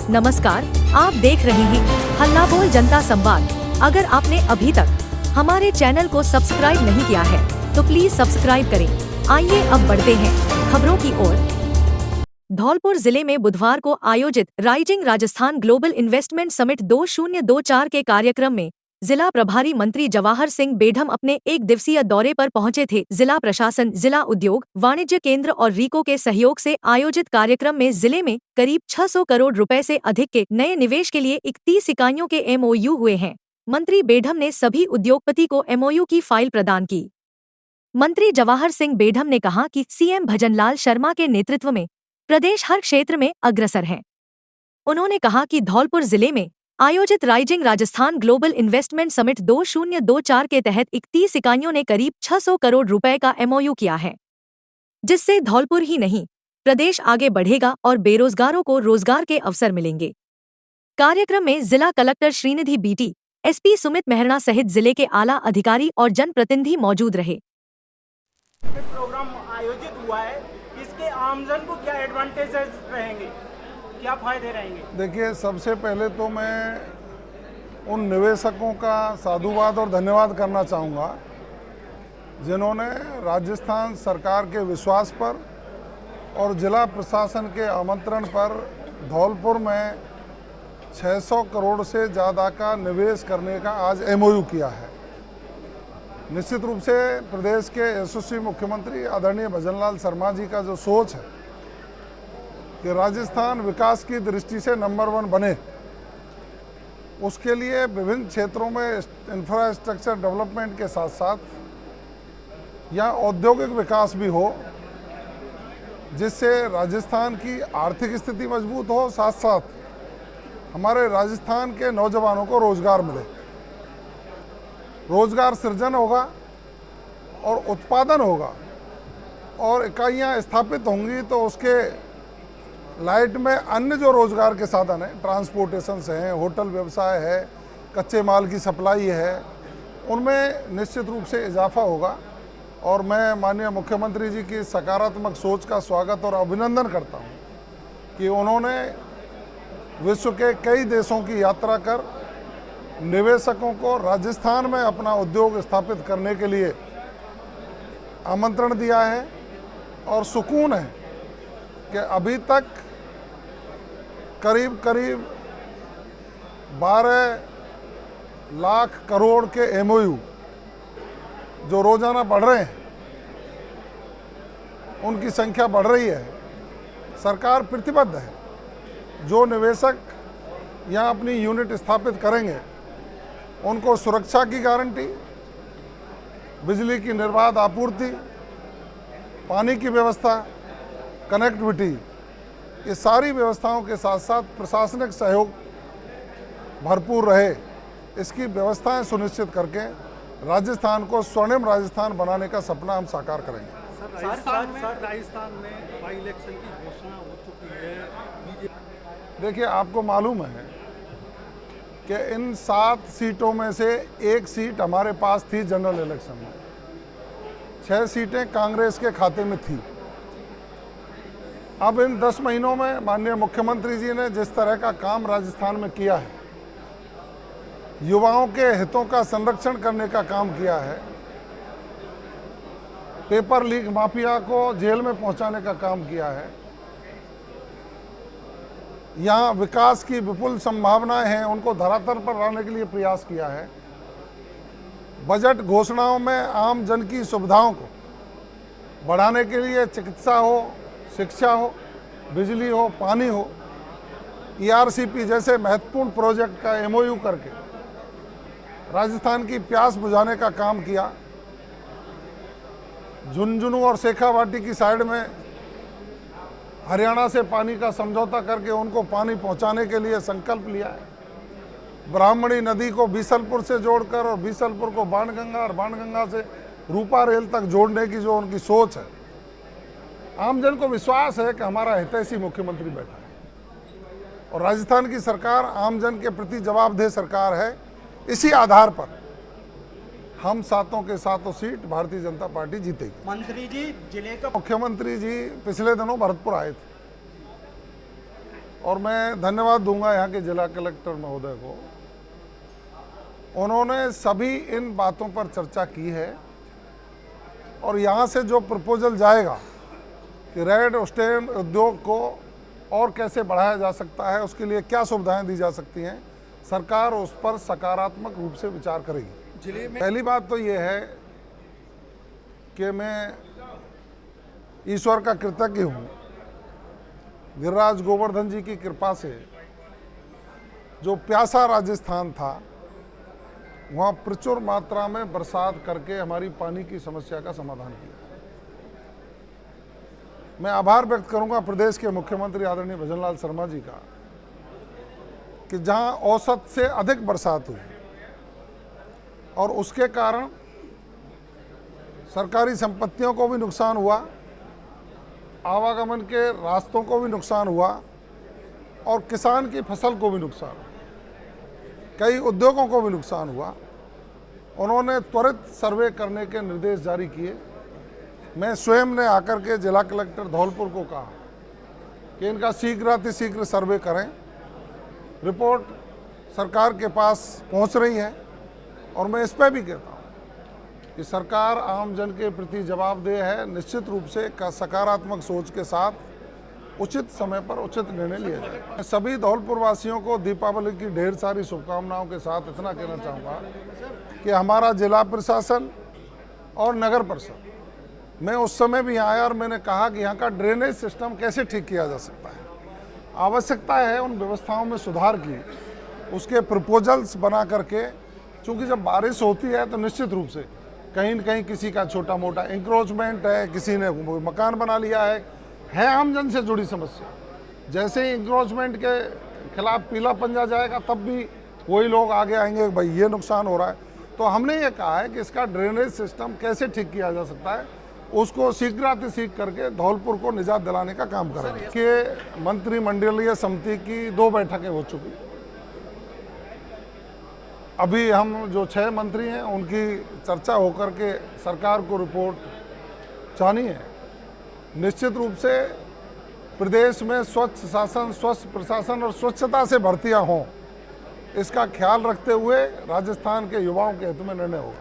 नमस्कार, आप देख रहे हैं हल्ला बोल जनता संवाद। अगर आपने अभी तक हमारे चैनल को सब्सक्राइब नहीं किया है तो प्लीज सब्सक्राइब करें। आइए अब बढ़ते हैं खबरों की ओर। धौलपुर जिले में बुधवार को आयोजित rising Rajasthan global investment summit 2024 के कार्यक्रम में जिला प्रभारी मंत्री जवाहर सिंह बेढम अपने एक दिवसीय दौरे पर पहुंचे थे। जिला प्रशासन, जिला उद्योग वाणिज्य केंद्र और रीको के सहयोग से आयोजित कार्यक्रम में जिले में करीब 600 करोड़ रुपए से अधिक के नए निवेश के लिए 31 इकाइयों के MOU हुए हैं। मंत्री बेढम ने सभी उद्योगपति को MOU की फाइल प्रदान की। मंत्री जवाहर सिंह बेढम ने कहा कि CM भजनलाल शर्मा के नेतृत्व में प्रदेश हर क्षेत्र में अग्रसर है। उन्होंने कहा कि धौलपुर जिले में आयोजित rising Rajasthan global investment summit 2024 के तहत 31 इकाइयों ने करीब 600 करोड़ रुपए का MOU किया है, जिससे धौलपुर ही नहीं प्रदेश आगे बढ़ेगा और बेरोजगारों को रोजगार के अवसर मिलेंगे। कार्यक्रम में जिला collector Srinidhi BT, SP Sumit Mehrana सहित जिले के आला अधिकारी और जनप्रतिनिधि मौजूद रहे। प्रोग्राम आयोजित हुआ है, इसके आमजन को क्या एडवांटेजेस रहेंगे, क्या फायदे रहेंगे? देखिए, सबसे पहले तो मैं उन निवेशकों का साधुवाद और धन्यवाद करना चाहूँगा जिन्होंने राजस्थान सरकार के विश्वास पर और जिला प्रशासन के आमंत्रण पर धौलपुर में 600 करोड़ से ज़्यादा का निवेश करने का आज MOU किया है। निश्चित रूप से प्रदेश के यशस्वी मुख्यमंत्री आदरणीय भजनलाल शर्मा जी का जो सोच है कि राजस्थान विकास की दृष्टि से नंबर 1 बने, उसके लिए विभिन्न क्षेत्रों में इंफ्रास्ट्रक्चर डेवलपमेंट के साथ साथ या औद्योगिक विकास भी हो, जिससे राजस्थान की आर्थिक स्थिति मजबूत हो, साथ साथ हमारे राजस्थान के नौजवानों को रोजगार मिले, रोजगार सृजन होगा और उत्पादन होगा और इकाइयाँ स्थापित होंगी तो उसके लाइट में अन्य जो रोजगार के साधन हैं, ट्रांसपोर्टेशन से हैं, होटल व्यवसाय है, कच्चे माल की सप्लाई है, उनमें निश्चित रूप से इजाफा होगा। और मैं माननीय मुख्यमंत्री जी की सकारात्मक सोच का स्वागत और अभिनंदन करता हूं कि उन्होंने विश्व के कई देशों की यात्रा कर निवेशकों को राजस्थान में अपना उद्योग स्थापित करने के लिए आमंत्रण दिया है। और सुकून है कि अभी तक करीब 12 लाख करोड़ के MOU जो रोजाना बढ़ रहे हैं, उनकी संख्या बढ़ रही है। सरकार प्रतिबद्ध है, जो निवेशक यहाँ अपनी यूनिट स्थापित करेंगे उनको सुरक्षा की गारंटी, बिजली की निर्बाध आपूर्ति, पानी की व्यवस्था, कनेक्टिविटी, ये सारी व्यवस्थाओं के साथ साथ प्रशासनिक सहयोग भरपूर रहे, इसकी व्यवस्थाएं सुनिश्चित करके राजस्थान को स्वर्णिम राजस्थान बनाने का सपना हम साकार करेंगे। राजस्थान में बाई इलेक्शन की घोषणा हो चुकी है। देखिए, आपको मालूम है कि इन 7 सीटों में से 1 सीट हमारे पास थी जनरल इलेक्शन में, 6 सीटें कांग्रेस के खाते में थी। अब इन 10 महीनों में माननीय मुख्यमंत्री जी ने जिस तरह का काम राजस्थान में किया है, युवाओं के हितों का संरक्षण करने का काम किया है, पेपर लीक माफिया को जेल में पहुंचाने का काम किया है, यहाँ विकास की विपुल संभावनाएं हैं उनको धरातल पर लाने के लिए प्रयास किया है। बजट घोषणाओं में आम जन की सुविधाओं को बढ़ाने के लिए चिकित्सा हो, शिक्षा हो, बिजली हो, पानी हो, ERCP जैसे महत्वपूर्ण प्रोजेक्ट का MOU करके राजस्थान की प्यास बुझाने का काम किया। झुंझुनू और शेखावाटी की साइड में हरियाणा से पानी का समझौता करके उनको पानी पहुंचाने के लिए संकल्प लिया है। ब्राह्मणी नदी को बीसलपुर से जोड़कर और बीसलपुर को बाणगंगा और बाणगंगा से रूपा रेल तक जोड़ने की जो उनकी सोच है, आमजन को विश्वास है कि हमारा हितैषी मुख्यमंत्री बैठा है और राजस्थान की सरकार आमजन के प्रति जवाबदेह सरकार है। इसी आधार पर हम 7 के 7 सीट भारतीय जनता पार्टी जीतेगी। मंत्री जी, जिले का मुख्यमंत्री जी पिछले दिनों भरतपुर आए थे और मैं धन्यवाद दूंगा यहाँ के जिला कलेक्टर महोदय को। उन्होंने सभी इन बातों पर चर्चा की है और यहाँ से जो प्रपोजल जाएगा कि रेड स्टेन उद्योग को और कैसे बढ़ाया जा सकता है, उसके लिए क्या सुविधाएं दी जा सकती हैं, सरकार उस पर सकारात्मक रूप से विचार करेगी। जिले में पहली बात तो ये है कि मैं ईश्वर का कृतज्ञ हूँ, गिरिराज गोवर्धन जी की कृपा से जो प्यासा राजस्थान था वहाँ प्रचुर मात्रा में बरसात करके हमारी पानी की समस्या का समाधान किया। मैं आभार व्यक्त करूंगा प्रदेश के मुख्यमंत्री आदरणीय भजनलाल शर्मा जी का कि जहां औसत से अधिक बरसात हुई और उसके कारण सरकारी संपत्तियों को भी नुकसान हुआ, आवागमन के रास्तों को भी नुकसान हुआ और किसान की फसल को भी नुकसान हुआ, कई उद्योगों को भी नुकसान हुआ। उन्होंने त्वरित सर्वे करने के निर्देश जारी किए। मैं स्वयं ने आकर के जिला कलेक्टर धौलपुर को कहा कि इनका शीघ्र सर्वे करें। रिपोर्ट सरकार के पास पहुंच रही है और मैं इस पर भी कहता हूं कि सरकार आम जन के प्रति जवाबदेह है। निश्चित रूप से सकारात्मक सोच के साथ उचित समय पर उचित निर्णय लिया जाए। मैं सभी धौलपुर वासियों को दीपावली की ढेर सारी शुभकामनाओं के साथ इतना कहना चाहूँगा कि हमारा जिला प्रशासन और नगर परिषद, मैं उस समय भी यहाँ आया और मैंने कहा कि यहाँ का ड्रेनेज सिस्टम कैसे ठीक किया जा सकता है, आवश्यकता है उन व्यवस्थाओं में सुधार की, उसके प्रपोजल्स बना करके, क्योंकि जब बारिश होती है तो निश्चित रूप से कहीं न कहीं किसी का छोटा मोटा इंक्रोचमेंट है, किसी ने मकान बना लिया है आम जन से जुड़ी समस्या। जैसे ही इंक्रोचमेंट के खिलाफ पीला पंजा जाएगा तब भी वही लोग आगे आएंगे भाई ये नुकसान हो रहा है। तो हमने ये कहा है कि इसका ड्रेनेज सिस्टम कैसे ठीक किया जा सकता है, उसको शीघ्रातिशीघ्र करके धौलपुर को निजात दिलाने का काम करेंगे। कि मंत्रिमंडलीय समिति की 2 बैठकें हो चुकी, अभी हम जो 6 मंत्री हैं उनकी चर्चा होकर के सरकार को रिपोर्ट जानी है। निश्चित रूप से प्रदेश में स्वच्छ शासन, स्वच्छ प्रशासन और स्वच्छता से भर्तियां हों, इसका ख्याल रखते हुए राजस्थान के युवाओं के हित में निर्णय होगा।